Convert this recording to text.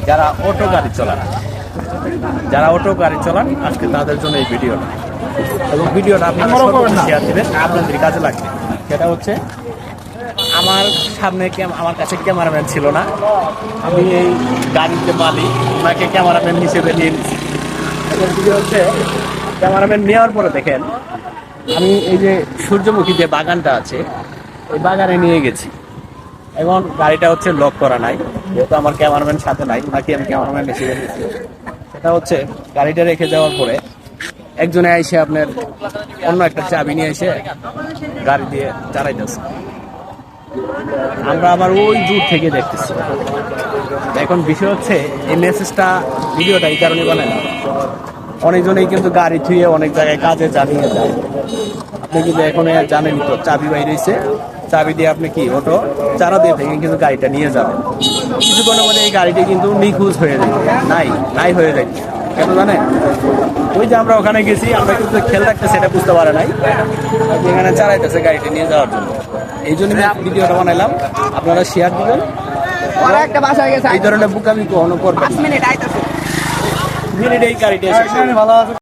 যারা অটো গাড়ি চালান, আজকে তাদের জন্য এই ভিডিওটা, এবং ভিডিওটা আপনারা শেয়ার দিবেন, আপনাদের কাজে লাগবে। সেটা হচ্ছে আমার সামনে আমার কাছে ক্যামেরাম্যান ছিল না, আমি এই গাড়িতে মালিক, ওনাকে ক্যামেরাম্যান হিসেবে নিয়ে নিচ্ছি। ভিডিও হচ্ছে ক্যামেরাম্যান নেওয়ার পরে দেখেন আমি এই যে সূর্যমুখী যে বাগানটা আছে এই বাগানে নিয়ে গেছি, এবং গাড়িটা হচ্ছে লক করা নাই, যেহেতু আমার ক্যামেরাম্যান সাথে নাই, ওনাকে আমি ক্যামেরাম্যান হিসেবে নিচ্ছি। সেটা হচ্ছে গাড়িটা রেখে যাওয়ার পরে একজনে এসে আপনার অন্য একটা চাবি নিয়ে এসে গাড়ি দিয়ে চালাইতেছে, আমরা আবার ওই দূর থেকে দেখতেছি। এখন বিষয় হচ্ছে এই মেসেজটা, ভিডিওটা এই কারণে বানায় না, অনেকজনেই কিন্তু গাড়ি থুয়ে অনেক জায়গায় কাজে চালিয়ে যায়। আপনি কিন্তু এখন জানেন তো চাবি বাইরে হয়েছে, চাবি দিয়ে আপনি কি অটো চারা দিয়ে থেকে কিন্তু গাড়িটা নিয়ে যাবেন, কিছুক্ষণের মধ্যে এই গাড়িটি কিন্তু নিখোঁজ হয়ে যায়, নাই হয়ে যায়। কেন জানেন? ওই যে আমরা ওখানে গেছি, আমরা কিন্তু খেয়াল রাখতে সেটা বুঝতে পারে নাই, এখানে চালাইতেছে গাড়িটা নিয়ে যাওয়ার জন্য। এই জন্য ভিডিওটা বানাইলাম, আপনারা শেয়ার দিবেন। এই ধরনের বুকামি কখনো করবেন। মিনিট এই গাড়িটা এসে